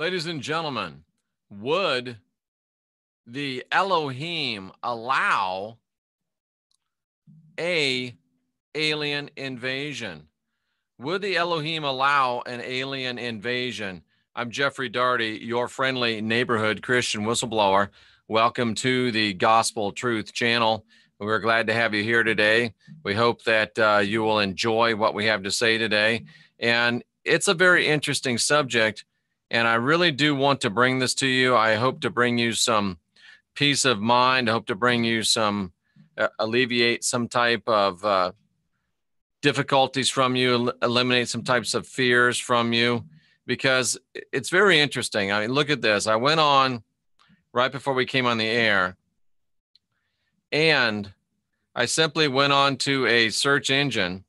Ladies and gentlemen, would the Elohim allow an alien invasion? Would the Elohim allow an alien invasion? I'm Jeffrey Daugherty, your friendly neighborhood Christian whistleblower. Welcome to the Gospel Truth channel. We're glad to have you here today. We hope that you will enjoy what we have to say today. And it's a very interesting subject, and I really do want to bring this to you. I hope to bring you some peace of mind. I hope to bring you some, alleviate some type of difficulties from you, eliminate some types of fears from you, because it's very interesting. I mean, look at this. I went on right before we came on the air, and I simply went on to a search engine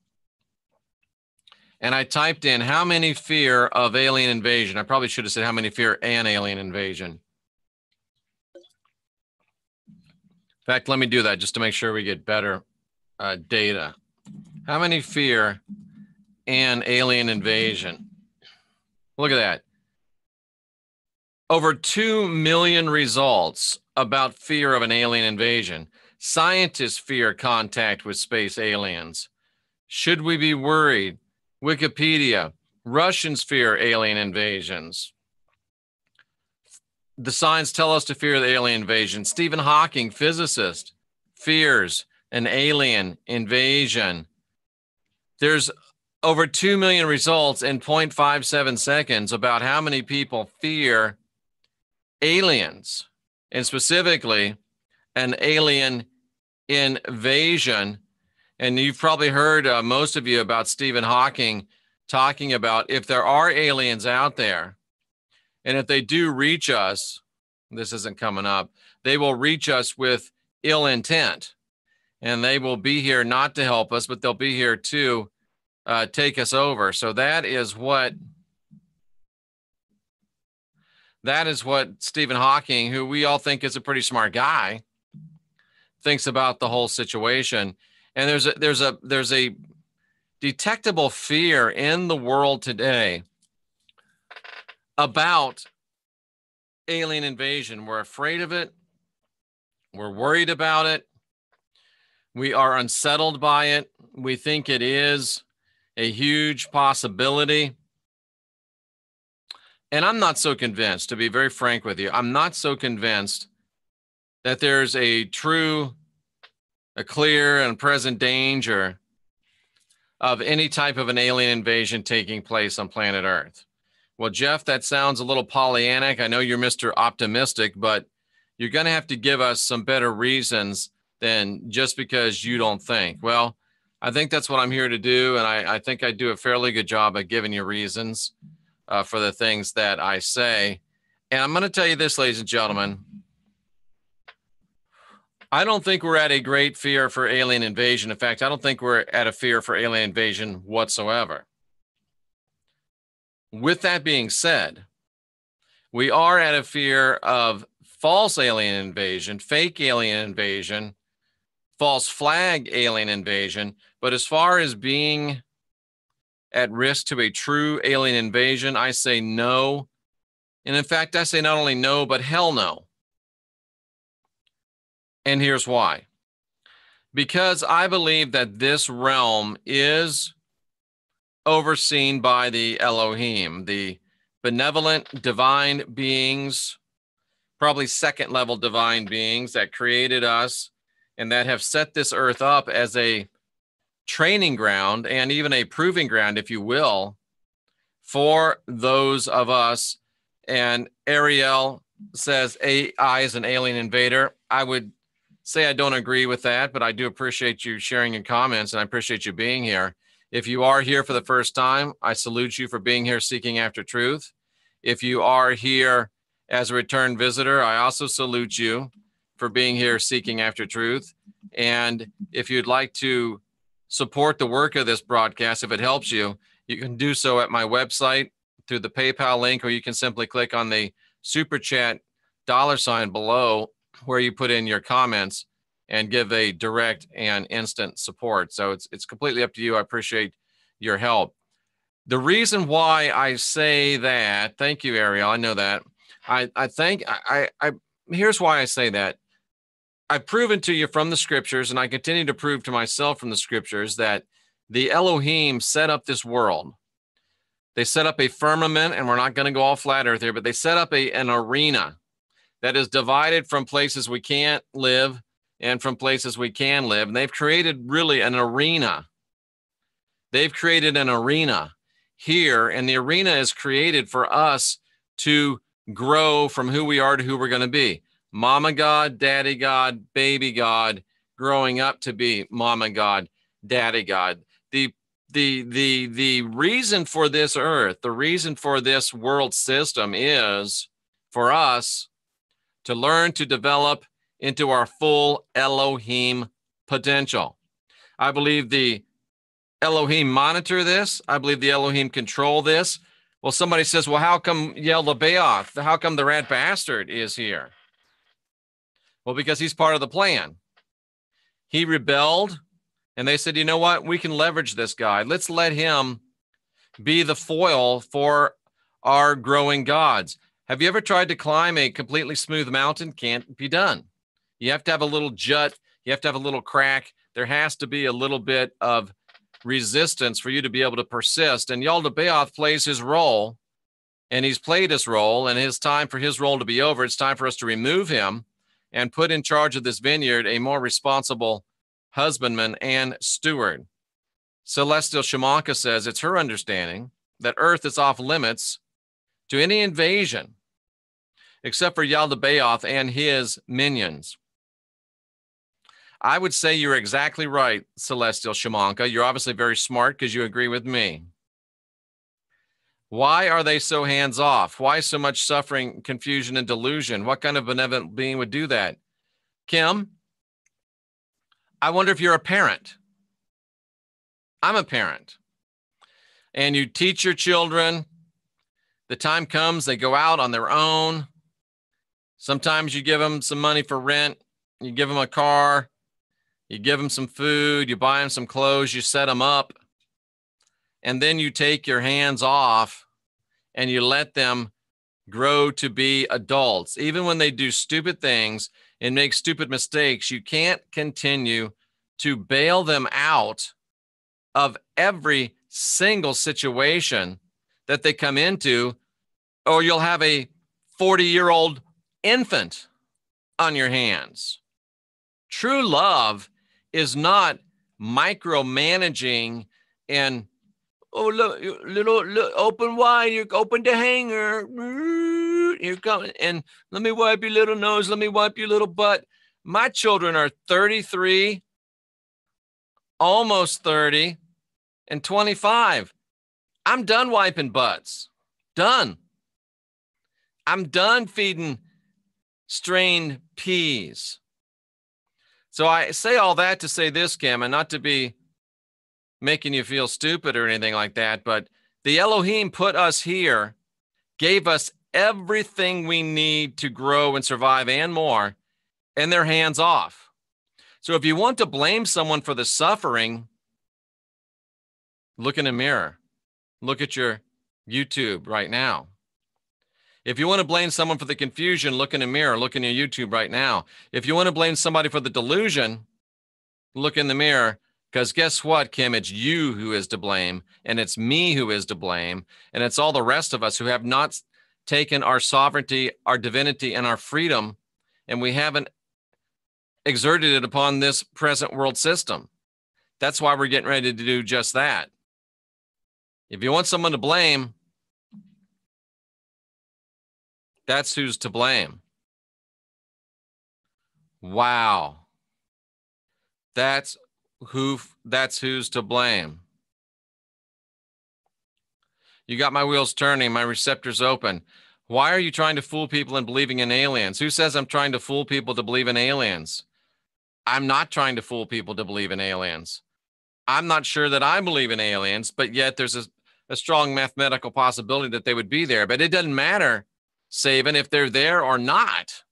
and I typed in how many fear of alien invasion. I probably should have said how many fear an alien invasion. In fact, let me do that just to make sure we get better data. How many fear an alien invasion? Look at that. Over 2 million results about fear of an alien invasion. Scientists fear contact with space aliens. Should we be worried? Wikipedia. Russians fear alien invasions. The signs tell us to fear the alien invasion. Stephen Hawking, physicist, fears an alien invasion. There's over 2 million results in 0.57 seconds about how many people fear aliens, and specifically an alien invasion. And you've probably heard, most of you, about Stephen Hawking talking about if there are aliens out there, and if they do reach us, this isn't coming up, they will reach us with ill intent. And they will be here not to help us, but they'll be here to take us over. So that is what Stephen Hawking, who we all think is a pretty smart guy, thinks about the whole situation. And there's a detectable fear in the world today about alien invasion. We're afraid of it. We're worried about it. We are unsettled by it. We think it is a huge possibility. And I'm not so convinced, to be very frank with you. I'm not so convinced that there's a clear and present danger of any type of an alien invasion taking place on planet Earth. Well, Jeff, that sounds a little Pollyannic. I know you're Mr. Optimistic, but you're going to have to give us some better reasons than just because you don't think. Well, I think that's what I'm here to do, and I think I do a fairly good job at giving you reasons for the things that I say. And I'm going to tell you this, ladies and gentlemen. I don't think we're at a great fear for alien invasion. In fact, I don't think we're at a fear for alien invasion whatsoever. With that being said, we are at a fear of false alien invasion, fake alien invasion, false flag alien invasion. But as far as being at risk to a true alien invasion, I say no. And in fact, I say not only no, but hell no. And here's why. Because I believe that this realm is overseen by the Elohim, the benevolent divine beings, probably second level divine beings that created us and that have set this earth up as a training ground and even a proving ground, if you will, for those of us. And Ariel says AI is an alien invader. I would say I don't agree with that, but I do appreciate you sharing your comments, and I appreciate you being here. If you are here for the first time, I salute you for being here seeking after truth. If you are here as a return visitor, I also salute you for being here seeking after truth. And if you'd like to support the work of this broadcast, if it helps you, you can do so at my website through the PayPal link, or you can simply click on the Super Chat $ below where you put in your comments and give a direct and instant support. So it's completely up to you. I appreciate your help. The reason why I say that, thank you, Ariel, I know that. Here's why I say that. I've proven to you from the scriptures, and I continue to prove to myself from the scriptures, that the Elohim set up this world. They set up a firmament, and we're not going to go all flat earth here, but they set up an arena that is divided from places we can't live and from places we can live. And they've created really an arena. They've created an arena here, and the arena is created for us to grow from who we are to who we're going to be. Mama God, Daddy God, Baby God, growing up to be Mama God, Daddy God. The reason for this earth, the reason for this world system is for us to learn to develop into our full Elohim potential. I believe the Elohim monitor this. I believe the Elohim control this. Well, somebody says, well, how come Yeldabaoth? How come the rat bastard is here? Well, because he's part of the plan. He rebelled, and they said, you know what? We can leverage this guy. Let's let him be the foil for our growing gods. Have you ever tried to climb a completely smooth mountain? Can't be done. You have to have a little jut. You have to have a little crack. There has to be a little bit of resistance for you to be able to persist. And Yaldabaoth plays his role, and he's played his role, and it's time for his role to be over. It's time for us to remove him and put in charge of this vineyard a more responsible husbandman and steward. Celestial Shamanka says it's her understanding that Earth is off limits to any invasion except for Yaldabaoth and his minions. I would say you're exactly right, Celestial Shamanka. You're obviously very smart because you agree with me. Why are they so hands-off? Why so much suffering, confusion, and delusion? What kind of benevolent being would do that? Kim, I wonder if you're a parent. I'm a parent. And you teach your children. The time comes, they go out on their own. Sometimes you give them some money for rent. You give them a car. You give them some food. You buy them some clothes. You set them up. And then you take your hands off and you let them grow to be adults. Even when they do stupid things and make stupid mistakes, you can't continue to bail them out of every single situation that they come into, or you'll have a 40-year-old infant on your hands. True love is not micromanaging and, oh, look, look, open wide, you open the hanger, you're coming, and let me wipe your little nose, let me wipe your little butt. My children are 33, almost 30, and 25. I'm done wiping butts. Done. I'm done feeding strained peas. So I say all that to say this, Kim, and not to be making you feel stupid or anything like that, but the Elohim put us here, gave us everything we need to grow and survive and more, and they're hands off. So if you want to blame someone for the suffering, look in a mirror. Look at your YouTube right now. If you want to blame someone for the confusion, look in a mirror. Look in your YouTube right now. If you want to blame somebody for the delusion, look in the mirror. Because guess what, Kim? It's you who is to blame, and it's me who is to blame, and it's all the rest of us who have not taken our sovereignty, our divinity, and our freedom, and we haven't exerted it upon this present world system. That's why we're getting ready to do just that. If you want someone to blame, that's who's to blame. Wow. That's who's to blame. You got my wheels turning, my receptors open. Why are you trying to fool people in believing in aliens? Who says I'm trying to fool people to believe in aliens? I'm not trying to fool people to believe in aliens. I'm not sure that I believe in aliens, but yet there's a strong mathematical possibility that they would be there. But it doesn't matter, Saban, if they're there or not,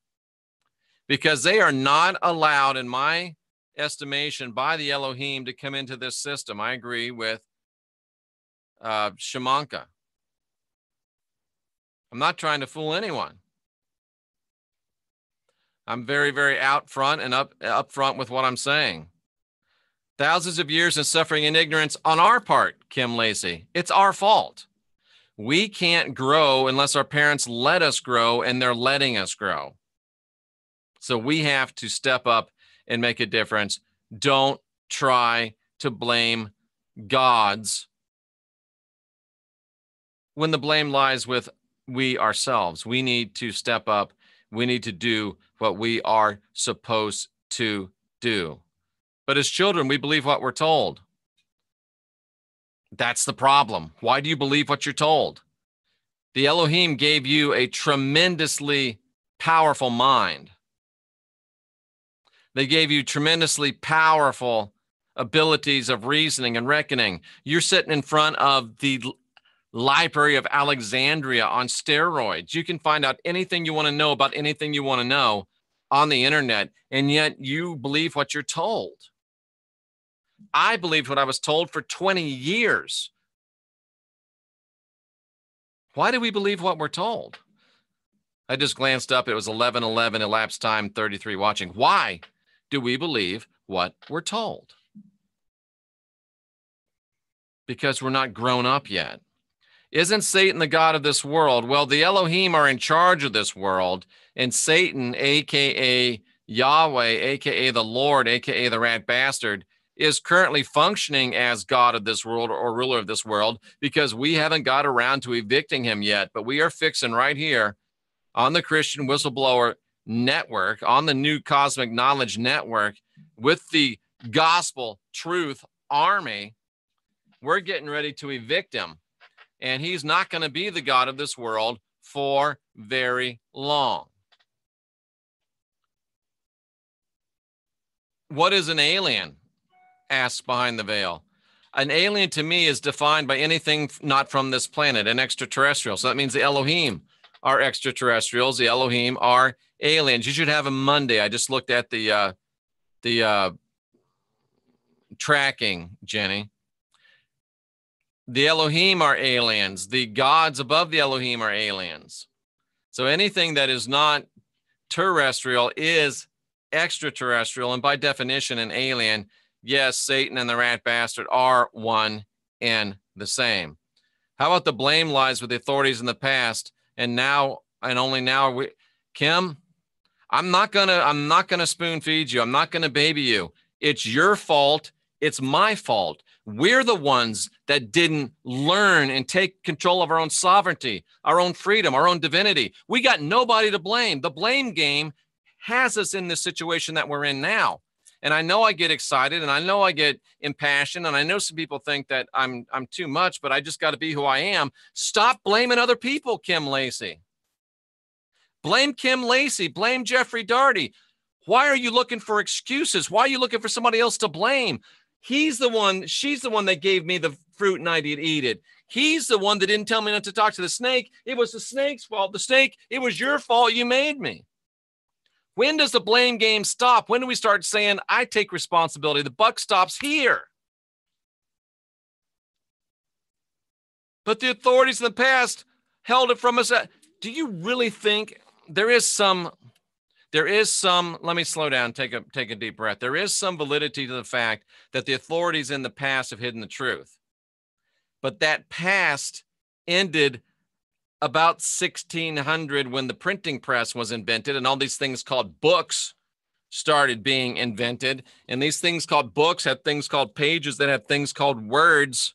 because they are not allowed, in my estimation, by the Elohim to come into this system. I agree with shamanka. I'm not trying to fool anyone. I'm very, very out front and up front with what I'm saying. Thousands of years of suffering and ignorance on our part, Kim Lacey. It's our fault. We can't grow unless our parents let us grow, and they're letting us grow. So we have to step up and make a difference. Don't try to blame gods when the blame lies with we ourselves. We need to step up. We need to do what we are supposed to do. But as children, we believe what we're told. That's the problem. Why do you believe what you're told? The Elohim gave you a tremendously powerful mind. They gave you tremendously powerful abilities of reasoning and reckoning. You're sitting in front of the Library of Alexandria on steroids. You can find out anything you want to know about anything you want to know on the internet, and yet you believe what you're told. I believed what I was told for 20 years. Why do we believe what we're told? I just glanced up. It was 11:11, elapsed time 33 watching. Why do we believe what we're told? Because we're not grown up yet. Isn't Satan the god of this world? Well, the Elohim are in charge of this world, and Satan, a.k.a. Yahweh, a.k.a. the Lord, a.k.a. the rat bastard, is currently functioning as god of this world or ruler of this world because we haven't got around to evicting him yet. But we are fixing right here on the Christian Whistleblower Network, on the new Cosmic Knowledge Network, with the Gospel Truth Army, we're getting ready to evict him. And he's not going to be the god of this world for very long. What is an alien? Asks Behind the Veil. An alien to me is defined by anything not from this planet, an extraterrestrial. So that means the Elohim are extraterrestrials. The Elohim are aliens. You should have them Monday. I just looked at the tracking, Jenny. The Elohim are aliens. The gods above the Elohim are aliens. So anything that is not terrestrial is extraterrestrial, and by definition, an alien. Yes, Satan and the rat bastard are one and the same. How about the blame lies with the authorities in the past, and now, and only now, we, Kim, I'm not gonna spoon feed you. I'm not gonna baby you. It's your fault. It's my fault. We're the ones that didn't learn and take control of our own sovereignty, our own freedom, our own divinity. We got nobody to blame. The blame game has us in this situation that we're in now. And I know I get excited, and I know I get impassioned, and I know some people think that I'm too much, but I just got to be who I am. Stop blaming other people, Kim Lacey. Blame Kim Lacey. Blame Jeffrey Darty. Why are you looking for excuses? Why are you looking for somebody else to blame? He's the one, she's the one that gave me the fruit and I didn't eat it. He's the one that didn't tell me not to talk to the snake. It was the snake's fault. The snake, it was your fault. You made me. When does the blame game stop? When do we start saying, I take responsibility? The buck stops here. But the authorities in the past held it from us. Do you really think there is some, let me slow down, take a deep breath. There is some validity to the fact that the authorities in the past have hidden the truth. But that past ended about 1600 when the printing press was invented and all these things called books started being invented. And these things called books had things called pages that had things called words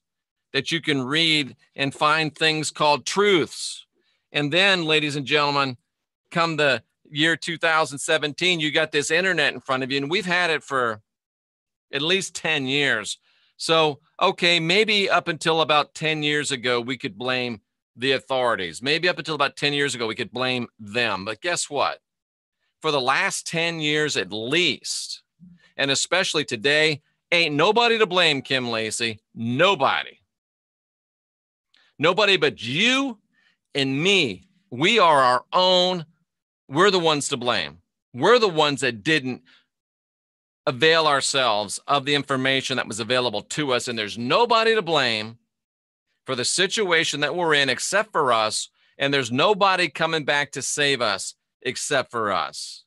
that you can read and find things called truths. And then, ladies and gentlemen, come the year 2017, you got this internet in front of you, and we've had it for at least 10 years. So, okay, maybe up until about 10 years ago, we could blame the authorities. Maybe up until about 10 years ago, we could blame them. But guess what? For the last 10 years at least, and especially today, ain't nobody to blame, Kim Lacey. Nobody. Nobody but you and me. We are our own. We're the ones to blame. We're the ones that didn't avail ourselves of the information that was available to us, and there's nobody to blame for the situation that we're in except for us, and there's nobody coming back to save us except for us.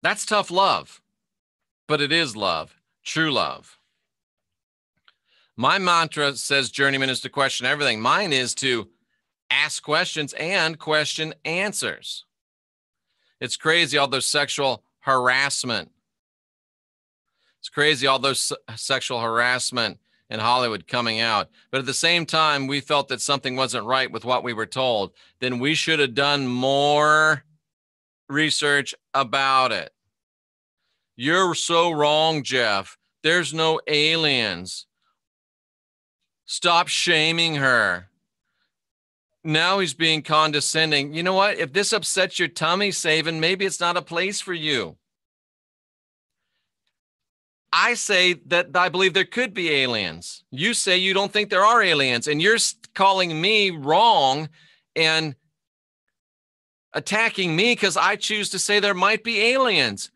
That's tough love, but it is love, true love. My mantra says, Journeyman, is to question everything. Mine is to ask questions and question answers. It's crazy, all those sexual harassment. It's crazy, all those sexual harassment in Hollywood coming out. But at the same time, we felt that something wasn't right with what we were told. Then we should have done more research about it. You're so wrong, Jeff. There's no aliens. Stop shaming her. Now he's being condescending. You know what? If this upsets your tummy, Saban, maybe it's not a place for you. I say that I believe there could be aliens. You say you don't think there are aliens, and you're calling me wrong and attacking me because I choose to say there might be aliens.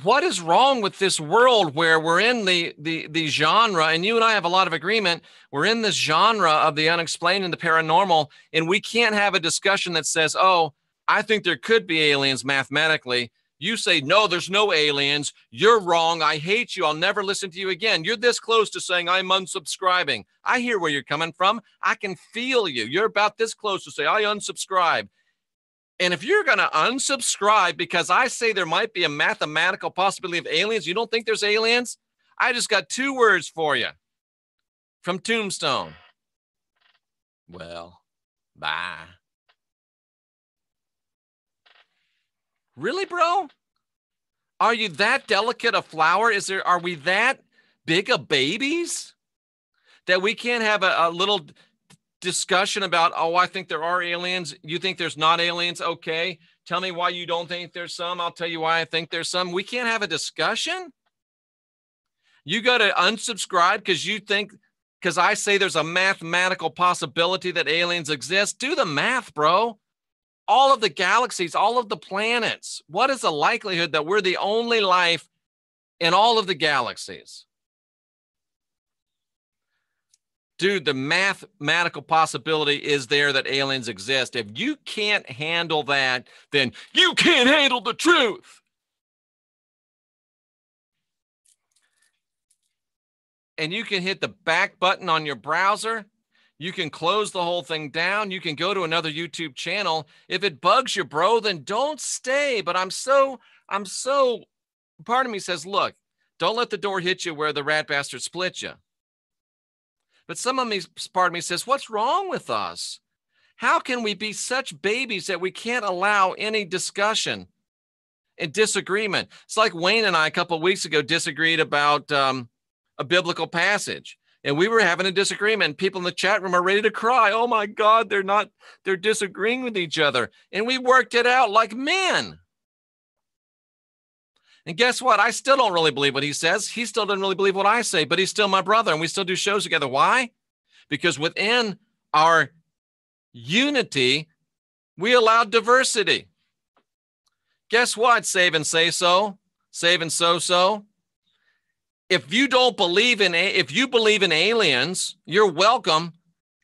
What is wrong with this world where we're in the genre, and you and I have a lot of agreement, we're in this genre of the unexplained and the paranormal, and we can't have a discussion that says, oh, I think there could be aliens mathematically. You say, no, there's no aliens. You're wrong. I hate you. I'll never listen to you again. You're this close to saying I'm unsubscribing. I hear where you're coming from. I can feel you. You're about this close to say I unsubscribe. And if you're going to unsubscribe because I say there might be a mathematical possibility of aliens, you don't think there's aliens? I just got 2 words for you from Tombstone. Well, bye. Really, bro? Are you that delicate a flower? Are we that big of babies that we can't have a little discussion about, oh, I think there are aliens. You think there's not aliens? Okay. Tell me why you don't think there's some. I'll tell you why I think there's some. We can't have a discussion. You got to unsubscribe because I say there's a mathematical possibility that aliens exist. Do the math, bro. All of the galaxies, all of the planets. What is the likelihood that we're the only life in all of the galaxies? Dude, the mathematical possibility is there that aliens exist. If you can't handle that, then you can't handle the truth. And you can hit the back button on your browser. You can close the whole thing down. You can go to another YouTube channel. If it bugs you, bro, then don't stay. But I'm so, part of me says, look, don't let the door hit you where the rat bastard split you. But part of me says, what's wrong with us? How can we be such babies that we can't allow any discussion and disagreement? It's like Wayne and I a couple of weeks ago disagreed about a biblical passage. And we were having a disagreement. People in the chat room are ready to cry. Oh my God, they're disagreeing with each other. And we worked it out like men. And guess what? I still don't really believe what he says. He still doesn't really believe what I say, but he's still my brother and we still do shows together. Why? Because within our unity, we allow diversity. Guess what? Save and say so. Save and so. If you believe in aliens, you're welcome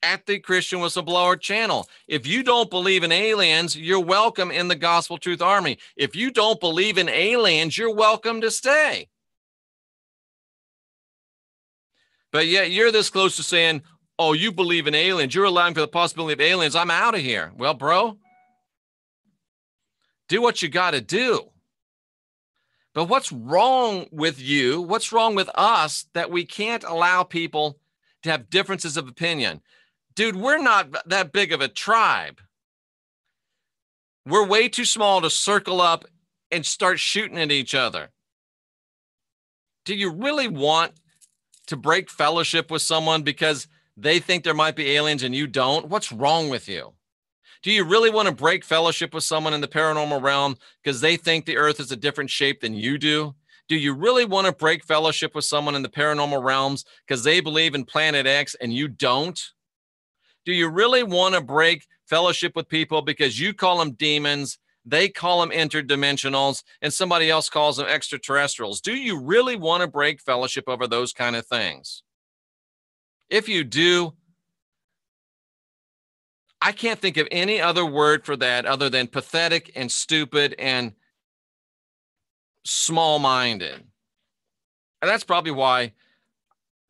at the Christian Whistleblower channel. If you don't believe in aliens, you're welcome in the Gospel Truth Army. If you don't believe in aliens, you're welcome to stay. But yet you're this close to saying, oh, you believe in aliens. You're allowing for the possibility of aliens. I'm out of here. Well, bro, do what you got to do. But what's wrong with you? What's wrong with us that we can't allow people to have differences of opinion? Dude, we're not that big of a tribe. We're way too small to circle up and start shooting at each other. Do you really want to break fellowship with someone because they think there might be aliens and you don't? What's wrong with you? Do you really want to break fellowship with someone in the paranormal realm because they think the earth is a different shape than you do? Do you really want to break fellowship with someone in the paranormal realms because they believe in Planet X and you don't? Do you really want to break fellowship with people because you call them demons, They call them interdimensionals, and somebody else calls them extraterrestrials. Do you really want to break fellowship over those kind of things? If you do, I can't think of any other word for that other than pathetic and stupid and small-minded. And that's probably why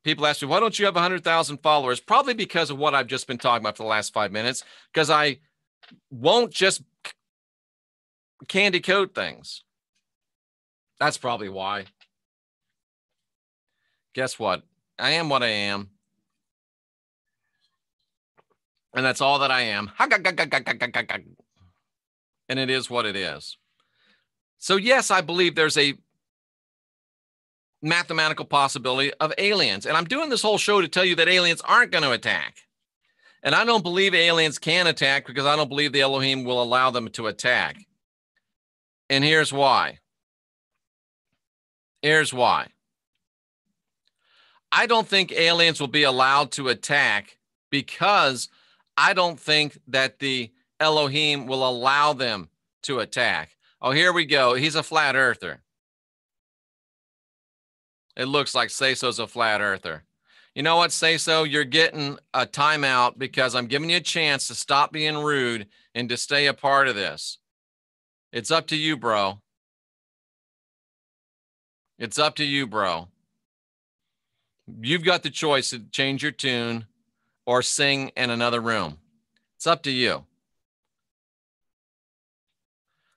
people ask me, why don't you have 100,000 followers? Probably because of what I've just been talking about for the last 5 minutes, because I won't just candy coat things. That's probably why. Guess what? I am what I am. And that's all that I am. And it is what it is. So yes, I believe there's a mathematical possibility of aliens. And I'm doing this whole show to tell you that aliens aren't going to attack. And I don't believe aliens can attack because I don't believe the Elohim will allow them to attack. And here's why. Here's why. I don't think aliens will be allowed to attack because I don't think that the Elohim will allow them to attack. Oh, here we go. He's a flat earther. It looks like Say-So's a flat earther. You know what, Say-So? You're getting a timeout because I'm giving you a chance to stop being rude and to stay a part of this. It's up to you, bro. It's up to you, bro. You've got the choice to change your tune or sing in another room. It's up to you.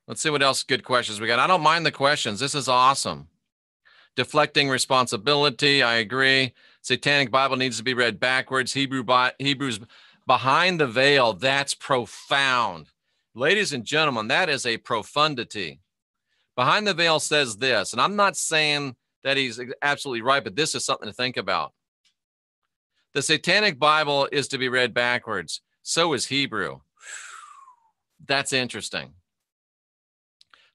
Let's see what else good questions we got. I don't mind the questions. This is awesome. Deflecting responsibility, I agree. Satanic Bible needs to be read backwards. Hebrews behind the veil, that's profound. Ladies and gentlemen, that is a profundity. Behind the veil says this, and I'm not saying that he's absolutely right, but this is something to think about. The Satanic Bible is to be read backwards. So is Hebrew. That's interesting.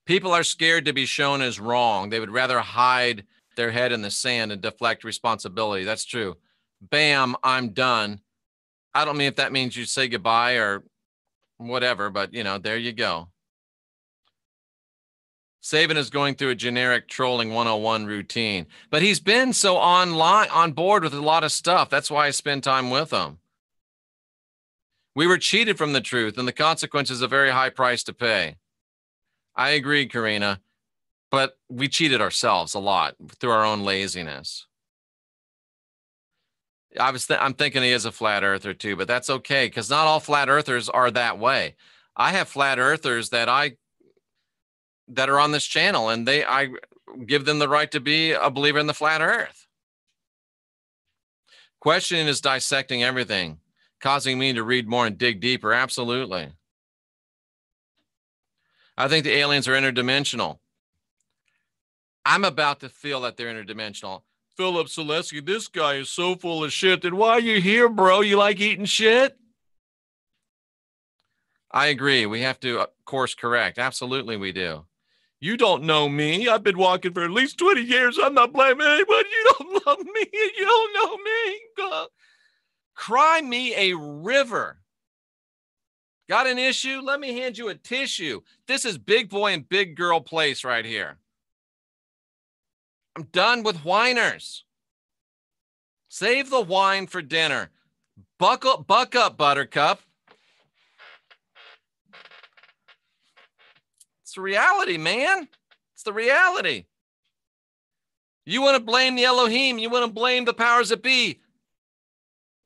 People are scared to be shown as wrong. They would rather hide their head in the sand and deflect responsibility. That's true. Bam, I'm done. I don't mean if that means you say goodbye or whatever, but, you know, there you go. Saban is going through a generic trolling 101 routine, but he's been so on board with a lot of stuff. That's why I spend time with him. We were cheated from the truth, and the consequence is a very high price to pay. I agree, Karina, but we cheated ourselves a lot through our own laziness. I'm thinking he is a flat earther too, but that's okay because not all flat earthers are that way. I have flat earthers that are on this channel, and I give them the right to be a believer in the flat earth. Questioning is dissecting everything, causing me to read more and dig deeper. Absolutely. I think the aliens are interdimensional. I'm about to feel that they're interdimensional. Philip Selesky, this guy is so full of shit. Then why are you here, bro? You like eating shit? I agree. We have to course correct. Absolutely, we do. You don't know me. I've been walking for at least 20 years. I'm not blaming anybody. You don't love me. You don't know me. God. Cry me a river. Got an issue? Let me hand you a tissue. This is big boy and big girl place right here. I'm done with whiners. Save the wine for dinner. Buck up, Buttercup. It's the reality, man. It's the reality. You want to blame the Elohim. You want to blame the powers that be.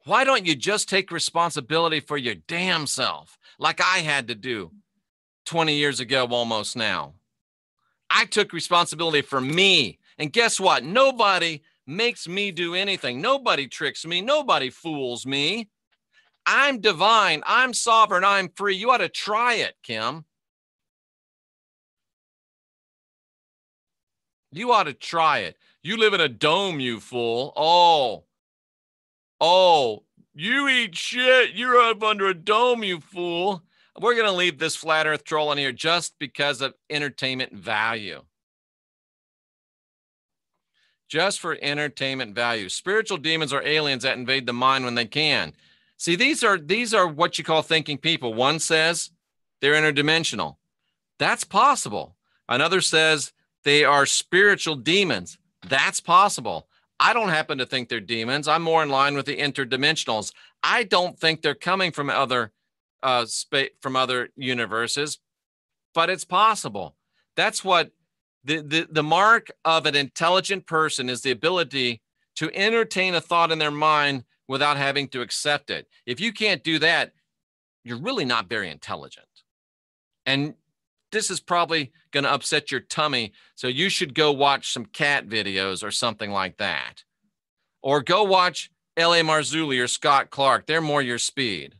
Why don't you just take responsibility for your damn self like I had to do 20 years ago almost now? I took responsibility for me. And guess what? Nobody makes me do anything. Nobody tricks me. Nobody fools me. I'm divine. I'm sovereign. I'm free. You ought to try it, Kim. You ought to try it. You live in a dome, you fool. Oh, you eat shit. You're up under a dome, you fool. We're going to leave this flat earth troll in here just because of entertainment value. Just for entertainment value. Spiritual demons are aliens that invade the mind when they can. See, these are what you call thinking people. One says they're interdimensional. That's possible. Another says they are spiritual demons. That's possible. I don't happen to think they're demons. I'm more in line with the interdimensionals. I don't think they're coming from other universes, but it's possible. That's what the mark of an intelligent person is, the ability to entertain a thought in their mind without having to accept it. If you can't do that, you're really not very intelligent. And this is probably going to upset your tummy, so you should go watch some cat videos or something like that. Or go watch L.A. Marzulli or Scott Clark. They're more your speed.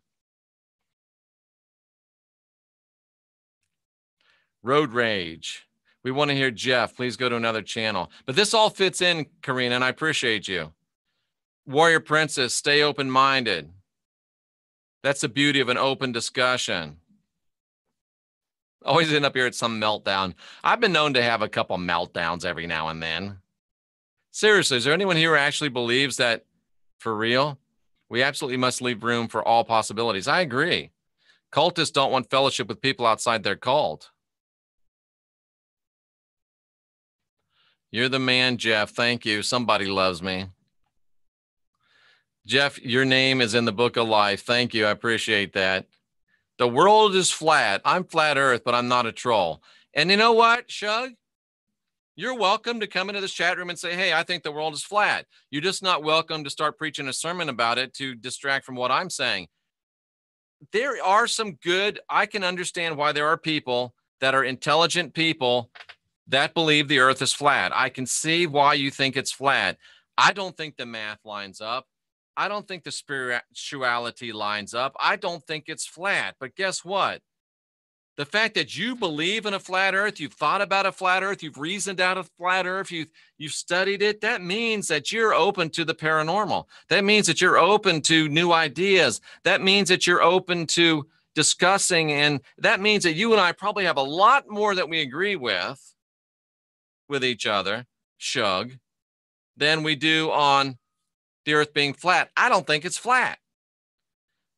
Road rage. We want to hear Jeff. Please go to another channel. But this all fits in, Karina, and I appreciate you. Warrior Princess, stay open-minded. That's the beauty of an open discussion. Always end up here at some meltdown. I've been known to have a couple meltdowns every now and then. Seriously, is there anyone here who actually believes that for real? We absolutely must leave room for all possibilities. I agree. Cultists don't want fellowship with people outside their cult. You're the man, Jeff. Thank you. Somebody loves me. Jeff, your name is in the book of life. Thank you. I appreciate that. The world is flat. I'm flat earth, but I'm not a troll. And you know what, Shug? You're welcome to come into this chat room and say, hey, I think the world is flat. You're just not welcome to start preaching a sermon about it to distract from what I'm saying. There are some good, I can understand why there are people that are intelligent people that believe the earth is flat. I can see why you think it's flat. I don't think the math lines up. I don't think the spirituality lines up. I don't think it's flat. But guess what? The fact that you believe in a flat earth, you've thought about a flat earth, you've reasoned out a flat earth, you've studied it, that means that you're open to the paranormal. That means that you're open to new ideas. That means that you're open to discussing, and that means that you and I probably have a lot more that we agree with each other, Shug, than we do on the earth being flat. I don't think it's flat.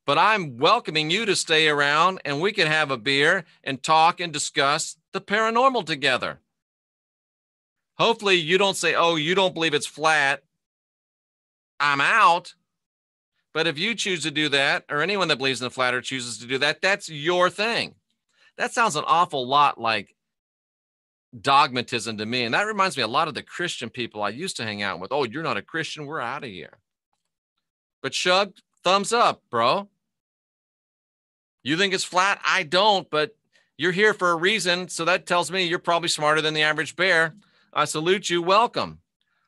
But I'm welcoming you to stay around and we can have a beer and talk and discuss the paranormal together. Hopefully you don't say, oh, you don't believe it's flat, I'm out. But if you choose to do that, or anyone that believes in the flat earth chooses to do that, that's your thing. That sounds an awful lot like dogmatism to me. And that reminds me a lot of the Christian people I used to hang out with. Oh, you're not a Christian, we're out of here. But Shug, thumbs up, bro. You think it's flat? I don't, but you're here for a reason. So that tells me you're probably smarter than the average bear. I salute you. Welcome.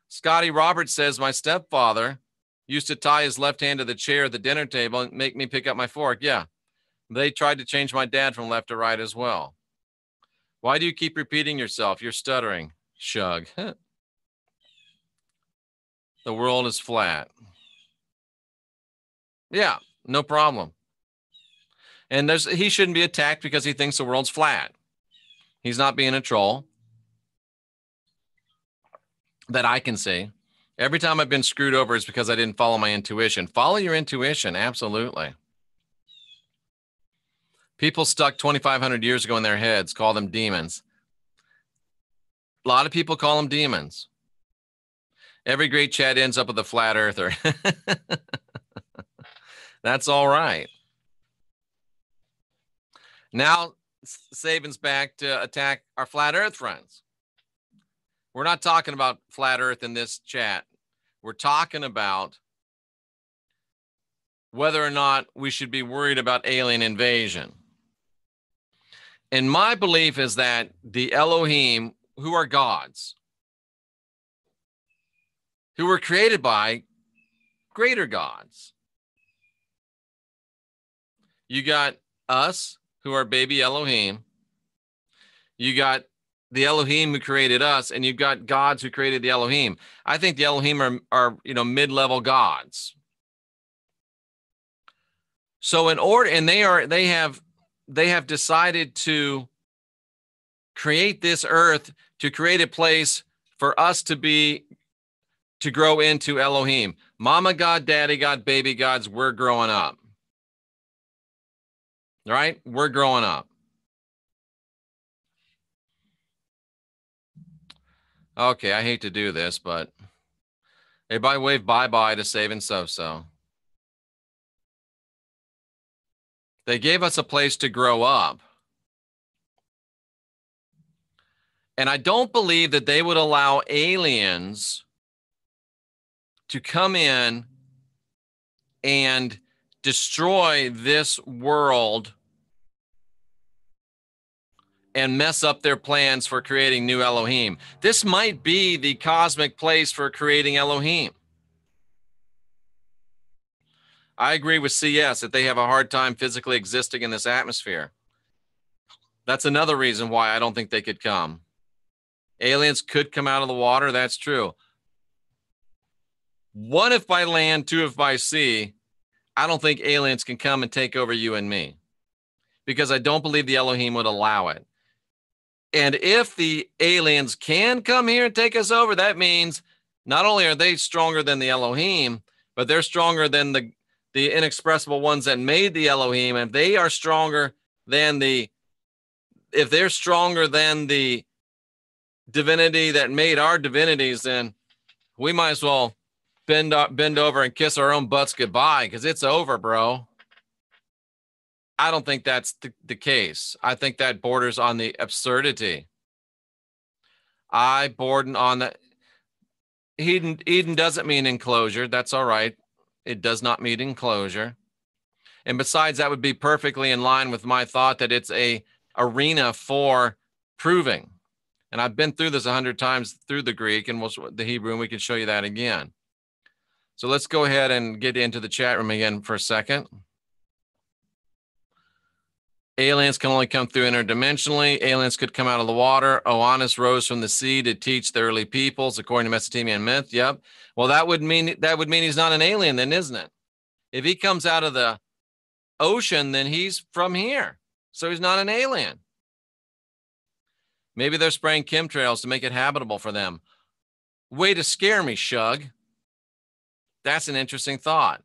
Scotty Roberts says, my stepfather used to tie his left hand to the chair at the dinner table and make me pick up my fork. Yeah. They tried to change my dad from left to right as well. Why do you keep repeating yourself? You're stuttering. Shug. The world is flat. Yeah, no problem. And he shouldn't be attacked because he thinks the world's flat. He's not being a troll that I can see. Every time I've been screwed over is because I didn't follow my intuition. Follow your intuition, absolutely. People stuck 2,500 years ago in their heads, call them demons. A lot of people call them demons. Every great chat ends up with a flat earther. That's all right. Now, Saban's back to attack our flat earth friends. We're not talking about flat earth in this chat. We're talking about whether or not we should be worried about alien invasion. And my belief is that the Elohim, who are gods, who were created by greater gods. You got us, who are baby Elohim. You got the Elohim who created us, and you've got gods who created the Elohim. I think the Elohim are mid-level gods. So in order, and they have decided to create this earth, to create a place for us to grow into Elohim. Mama God, daddy God, baby gods, we're growing up. All right? We're growing up. Okay, I hate to do this, but everybody wave bye-bye to Save and So-So. They gave us a place to grow up. And I don't believe that they would allow aliens to come in and destroy this world and mess up their plans for creating new Elohim. This might be the cosmic place for creating Elohim. I agree with CS that they have a hard time physically existing in this atmosphere. That's another reason why I don't think they could come. Aliens could come out of the water, that's true. One if by land, two if by sea. I don't think aliens can come and take over you and me because I don't believe the Elohim would allow it. And if the aliens can come here and take us over, that means not only are they stronger than the Elohim, but they're stronger than the inexpressible ones that made the Elohim. And if they are stronger than if they're stronger than the divinity that made our divinities, then we might as well bend over and kiss our own butts goodbye because it's over, bro. I don't think that's the case. I think that borders on the absurdity. I border on that. Eden doesn't mean enclosure. That's all right. It does not mean enclosure. And besides, that would be perfectly in line with my thought that it's a arena for proving. And I've been through this 100 times through the Greek and the Hebrew, and we can show you that again. So let's go ahead and get into the chat room again for a second. Aliens can only come through interdimensionally. Aliens could come out of the water. Oannes rose from the sea to teach the early peoples, according to Mesopotamian myth. Yep. Well, that would mean he's not an alien, then, isn't it? If he comes out of the ocean, then he's from here, so he's not an alien. Maybe they're spraying chemtrails to make it habitable for them. Way to scare me, Shug. That's an interesting thought.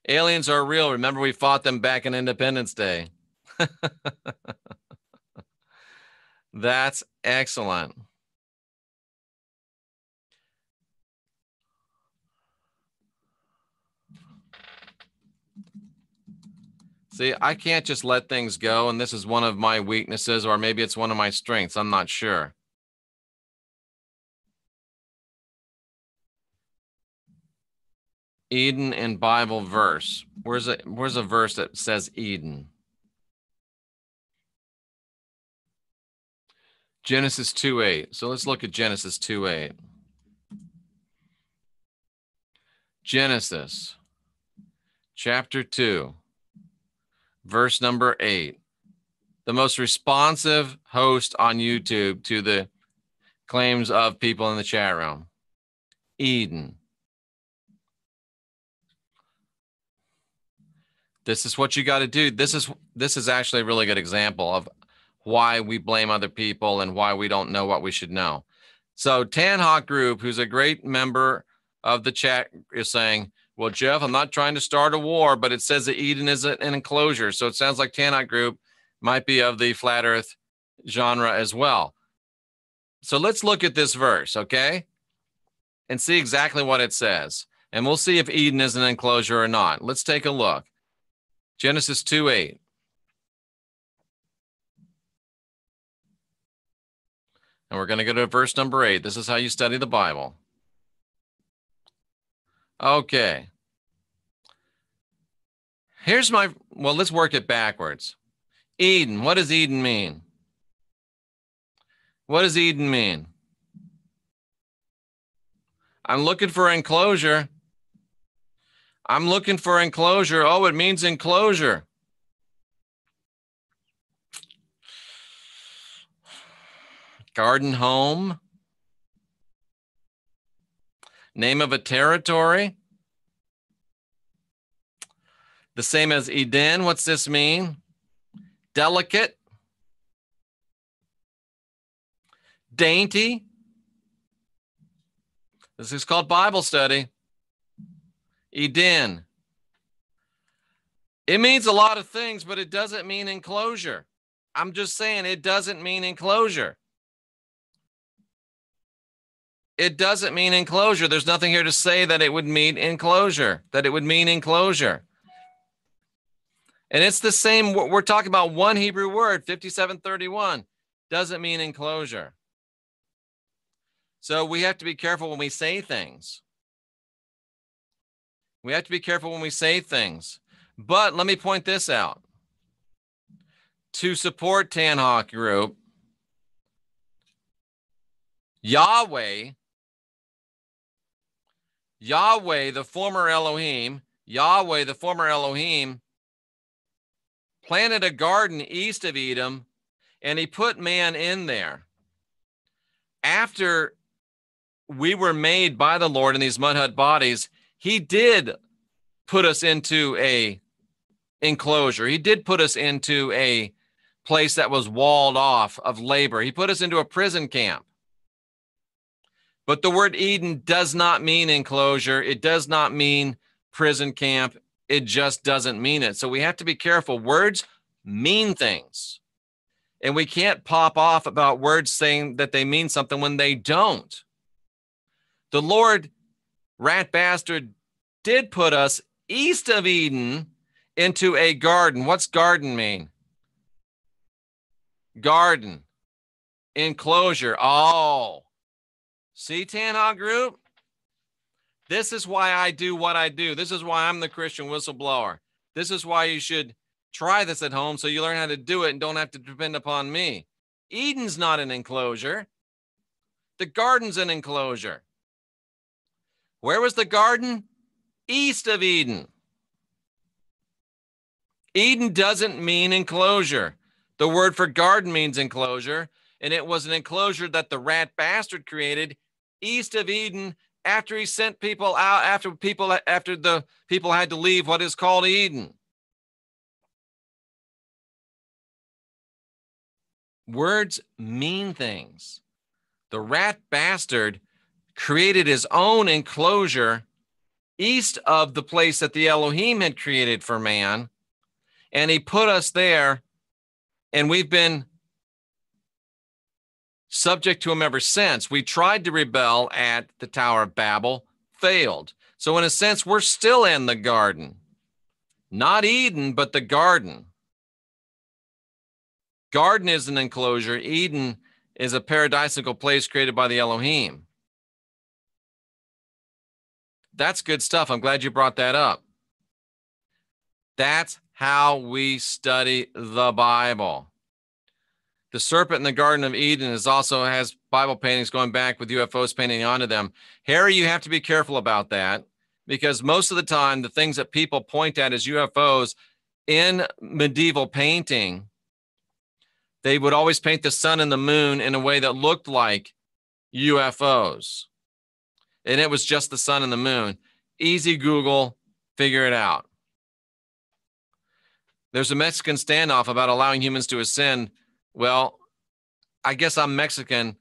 Aliens are real. Remember, we fought them back in Independence Day. That's excellent. See, I can't just let things go, and this is one of my weaknesses, or maybe it's one of my strengths. I'm not sure. Eden in Bible verse. Where's a verse that says Eden? Genesis 2:8. So let's look at Genesis 2:8. Genesis chapter 2, verse number 8. The most responsive host on YouTube to the claims of people in the chat room. Eden. This is what you got to do. This is actually a really good example of why we blame other people and why we don't know what we should know. So Tanhawk Group, who's a great member of the chat, is saying, well, Jeff, I'm not trying to start a war, but it says that Eden is an enclosure. So it sounds like Tanhawk Group might be of the flat earth genre as well. So let's look at this verse, okay? And see exactly what it says. And we'll see if Eden is an enclosure or not. Let's take a look. Genesis 2:8. And we're going to go to verse number 8. This is how you study the Bible. Okay. Let's work it backwards. Eden, what does Eden mean? What does Eden mean? I'm looking for enclosure. I'm looking for enclosure. Oh, it means enclosure. Garden home. Name of a territory. The same as Eden. What's this mean? Delicate. Dainty. This is called Bible study. Eden. It means a lot of things, but it doesn't mean enclosure. I'm just saying it doesn't mean enclosure. It doesn't mean enclosure. There's nothing here to say that it would mean enclosure, that it would mean enclosure. And it's the same. We're talking about one Hebrew word, 5731, doesn't mean enclosure. So we have to be careful when we say things. We have to be careful when we say things. But let me point this out. To support Tanhawk Group, Yahweh, the former Elohim, planted a garden east of Edom, and he put man in there. After we were made by the Lord in these mud hut bodies, he did put us into a enclosure. He did put us into a place that was walled off of labor. He put us into a prison camp. But the word Eden does not mean enclosure. It does not mean prison camp. It just doesn't mean it. So we have to be careful. Words mean things. And we can't pop off about words saying that they mean something when they don't. The Lord, rat bastard, did put us east of Eden into a garden. What's garden mean? Garden. Enclosure. Oh. See, Tanhawk Group? This is why I do what I do. This is why I'm the Christian whistleblower. This is why you should try this at home so you learn how to do it and don't have to depend upon me. Eden's not an enclosure. The garden's an enclosure. Where was the garden? East of Eden. Eden doesn't mean enclosure. The word for garden means enclosure, and it was an enclosure that the rat bastard created east of Eden after he sent people out, after the people had to leave what is called Eden. Words mean things. The rat bastard created his own enclosure east of the place that the Elohim had created for man, and he put us there, and we've been subject to him ever since. We tried to rebel at the Tower of Babel, failed. So in a sense, we're still in the garden. Not Eden, but the garden. Garden is an enclosure. Eden is a paradisical place created by the Elohim. That's good stuff. I'm glad you brought that up. That's how we study the Bible. The serpent in the Garden of Eden also has Bible paintings going back with UFOs painting onto them. Harry, you have to be careful about that, because most of the time, the things that people point at as UFOs in medieval painting, they would always paint the sun and the moon in a way that looked like UFOs. And it was just the sun and the moon. Easy Google, figure it out. There's a Mexican standoff about allowing humans to ascend. Well, I guess I'm Mexican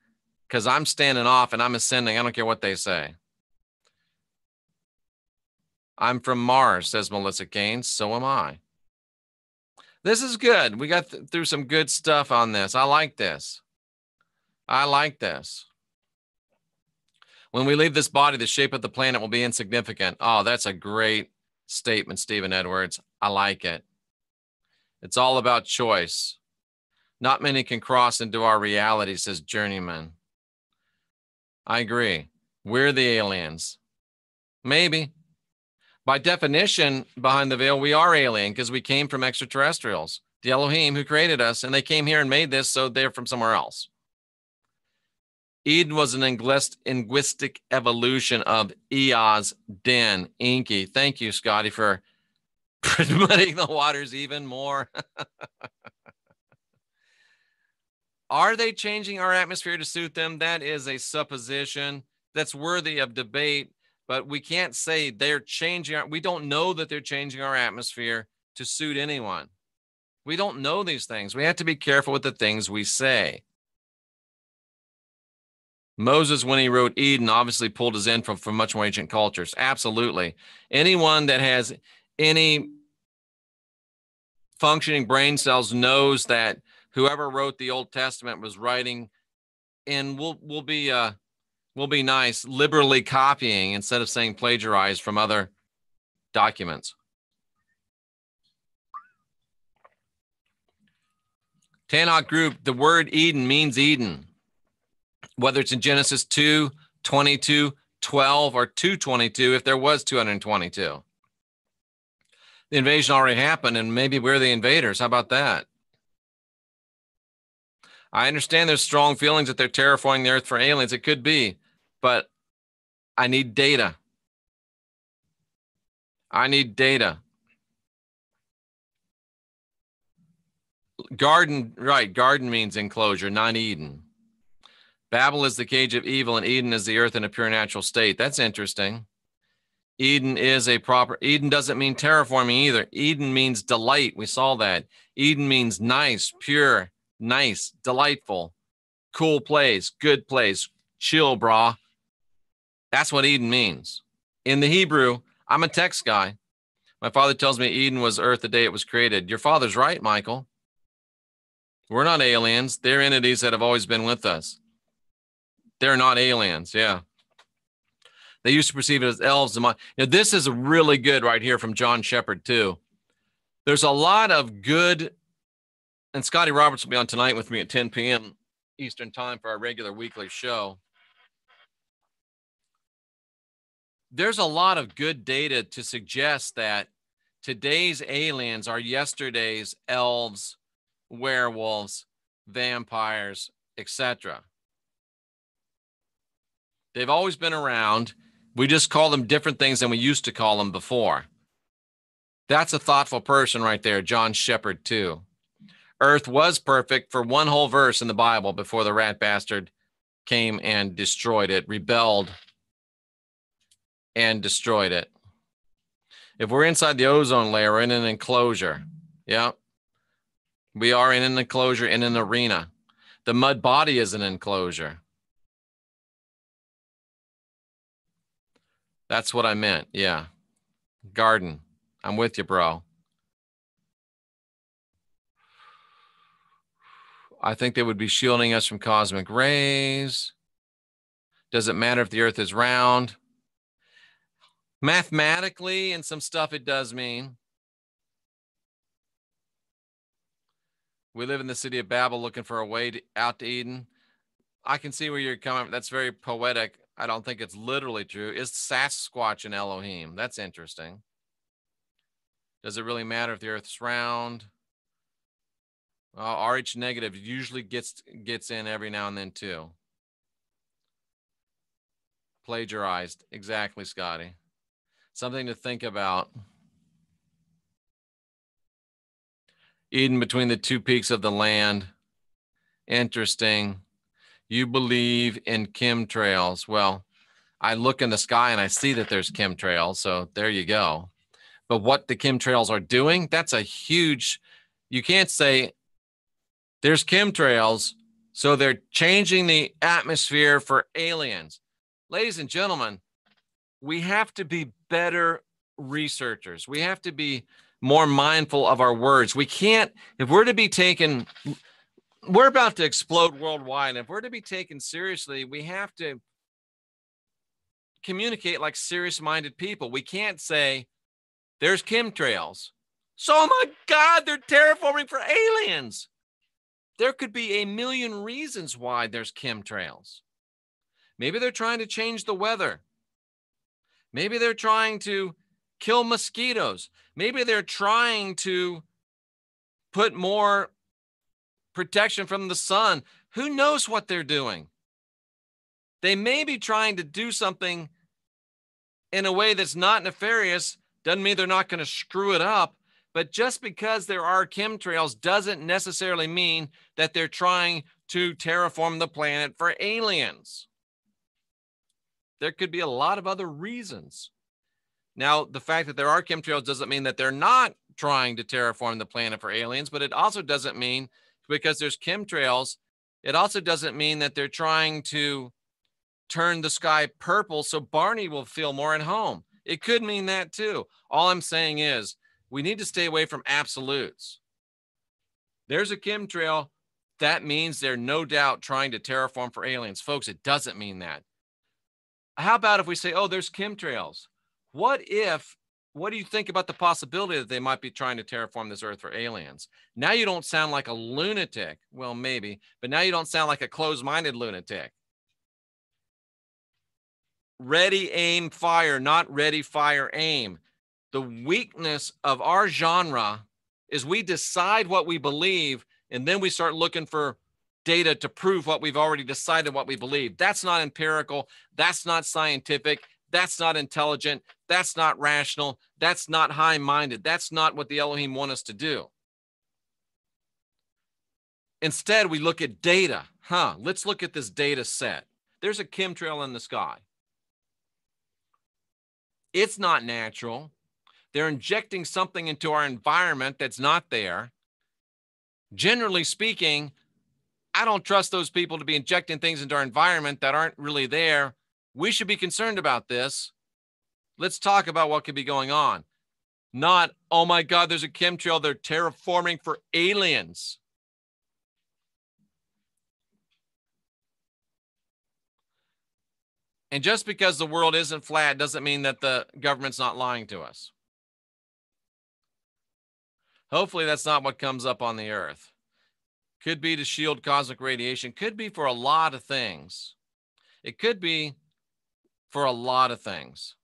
because I'm standing off and I'm ascending. I don't care what they say. I'm from Mars, says Melissa Keynes. So am I. This is good. We got through some good stuff on this. I like this. I like this. When we leave this body, the shape of the planet will be insignificant. Oh, that's a great statement, Stephen Edwards. I like it. It's all about choice. Not many can cross into our reality, says Journeyman. I agree. We're the aliens. Maybe. By definition, behind the veil, we are alien because we came from extraterrestrials, the Elohim who created us, and they came here and made this, so they're from somewhere else. Eden was an linguistic evolution of Eos Den, Inky. Thank you, Scotty, for muddying the waters even more. Are they changing our atmosphere to suit them? That is a supposition that's worthy of debate, but we can't say they're changing. We don't know that they're changing our atmosphere to suit anyone. We don't know these things. We have to be careful with the things we say. Moses, when he wrote Eden, obviously pulled his in from much more ancient cultures. Absolutely. Anyone that has any functioning brain cells knows that whoever wrote the Old Testament was writing, and we'll We'll be nice, liberally copying instead of saying plagiarize from other documents. Tanakh group, the word Eden means Eden. Whether it's in Genesis 2, 22, 12, or 222, if there was 222. The invasion already happened, and maybe we're the invaders. How about that? I understand there's strong feelings that they're terraforming the earth for aliens. It could be, but I need data. I need data. Garden, right, garden means enclosure, not Eden. Babel is the cage of evil, and Eden is the earth in a pure natural state. That's interesting. Eden doesn't mean terraforming either. Eden means delight. We saw that. Eden means nice, pure, nice, delightful, cool place, good place, chill, brah. That's what Eden means. In the Hebrew, I'm a text guy. My father tells me Eden was earth the day it was created. Your father's right, Michael. We're not aliens. They're entities that have always been with us. They're not aliens, yeah. They used to perceive it as elves. Now, this is really good right here from John Shepard, too. There's a lot of good, and Scotty Roberts will be on tonight with me at 10 p.m. Eastern time for our regular weekly show. There's a lot of good data to suggest that today's aliens are yesterday's elves, werewolves, vampires, etc. They've always been around. We just call them different things than we used to call them before. That's a thoughtful person right there, John Shepard, too. Earth was perfect for one whole verse in the Bible before the rat bastard came and destroyed it, rebelled and destroyed it. If we're inside the ozone layer, we're in an enclosure. Yeah. We are in an enclosure, in an arena. The mud body is an enclosure. That's what I meant. Yeah. Garden. I'm with you, bro. I think they would be shielding us from cosmic rays. Does it matter if the earth is round? Mathematically and some stuff it does mean. We live in the city of Babel looking for a way out to Eden. I can see where you're coming from. That's very poetic. I don't think it's literally true. Is Sasquatch an Elohim? That's interesting. Does it really matter if the earth's round? RH negative usually gets in every now and then too. Plagiarized. Exactly, Scotty. Something to think about. Eden between the two peaks of the land. Interesting. You believe in chemtrails. Well, I look in the sky and I see that there's chemtrails. So there you go. But what the chemtrails are doing, that's a huge, you can't say there's chemtrails, so they're changing the atmosphere for aliens. Ladies and gentlemen, we have to be better researchers. We have to be more mindful of our words. We can't, if we're to be taken, we're about to explode worldwide. And if we're to be taken seriously, we have to communicate like serious-minded people. We can't say, there's chemtrails. So, oh my God, they're terraforming for aliens. There could be a million reasons why there's chemtrails. Maybe they're trying to change the weather. Maybe they're trying to kill mosquitoes. Maybe they're trying to put more protection from the sun. Who knows what they're doing? They may be trying to do something in a way that's not nefarious. Doesn't mean they're not going to screw it up. But just because there are chemtrails doesn't necessarily mean that they're trying to terraform the planet for aliens. There could be a lot of other reasons. Now, the fact that there are chemtrails doesn't mean that they're not trying to terraform the planet for aliens, but it also doesn't mean, because there's chemtrails, it also doesn't mean that they're trying to turn the sky purple so Barney will feel more at home. It could mean that too. All I'm saying is we need to stay away from absolutes. There's a chemtrail. That means they're no doubt trying to terraform for aliens. Folks, it doesn't mean that. How about if we say, oh, there's chemtrails? What do you think about the possibility that they might be trying to terraform this earth for aliens? Now you don't sound like a lunatic. Well, maybe, but now you don't sound like a closed-minded lunatic. Ready, aim, fire, not ready, fire, aim. The weakness of our genre is we decide what we believe, and then we start looking for data to prove what we've already decided what we believe. That's not empirical. That's not scientific. That's not intelligent. That's not rational. That's not high-minded. That's not what the Elohim want us to do. Instead, we look at data. Let's look at this data set. There's a chemtrail in the sky. It's not natural. They're injecting something into our environment that's not there. Generally speaking, I don't trust those people to be injecting things into our environment that aren't really there. We should be concerned about this. Let's talk about what could be going on. Not, oh my God, there's a chemtrail. They're terraforming for aliens. And just because the world isn't flat doesn't mean that the government's not lying to us. Hopefully that's not what comes up on the earth. Could be to shield cosmic radiation. Could be for a lot of things. It could be for a lot of things.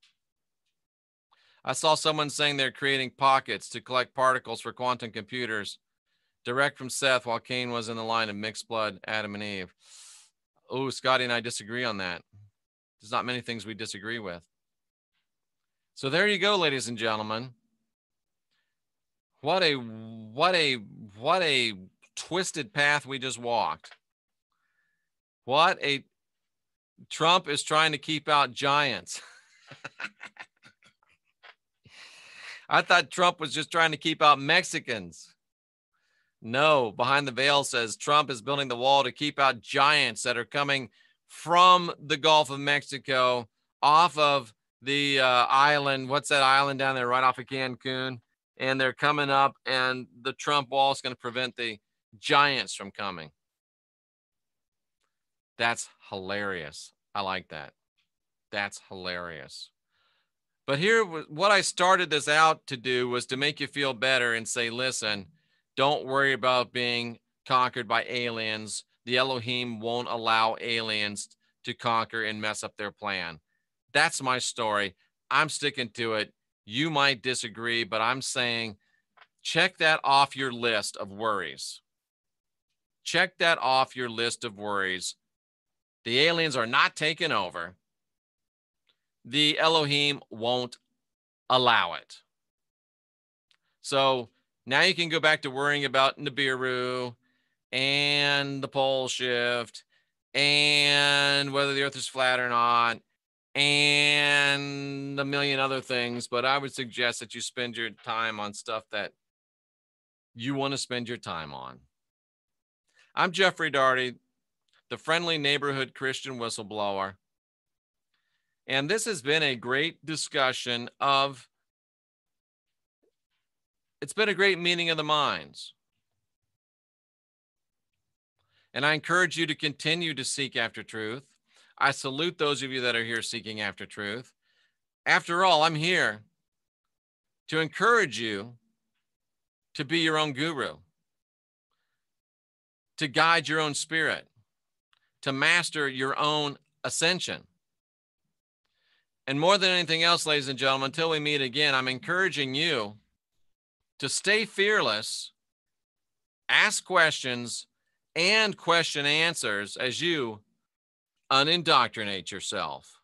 I saw someone saying they're creating pockets to collect particles for quantum computers direct from Seth while Cain was in the line of mixed blood, Adam and Eve. Oh, Scotty and I disagree on that. There's not many things we disagree with. So there you go, ladies and gentlemen. What a twisted path we just walked. Trump is trying to keep out giants. I thought Trump was just trying to keep out Mexicans. No, Behind the Veil says Trump is building the wall to keep out giants that are coming from the Gulf of Mexico off of the island. What's that island down there right off of Cancun? And they're coming up, and the Trump wall is going to prevent the giants from coming. That's hilarious. I like that. That's hilarious. But here, what I started this out to do was to make you feel better and say, listen, don't worry about being conquered by aliens. The Elohim won't allow aliens to conquer and mess up their plan. That's my story. I'm sticking to it. You might disagree, but I'm saying check that off your list of worries. Check that off your list of worries. The aliens are not taking over. The Elohim won't allow it. So now you can go back to worrying about Nibiru and the pole shift and whether the earth is flat or not and a million other things. But I would suggest that you spend your time on stuff that you want to spend your time on. I'm Jeffrey Daugherty, the friendly neighborhood Christian whistleblower. And this has been a great discussion of, it's been a great meeting of the minds. And I encourage you to continue to seek after truth. I salute those of you that are here seeking after truth. After all, I'm here to encourage you to be your own guru, to guide your own spirit, to master your own ascension. And more than anything else, ladies and gentlemen, until we meet again, I'm encouraging you to stay fearless, ask questions, and question answers as you unindoctrinate yourself.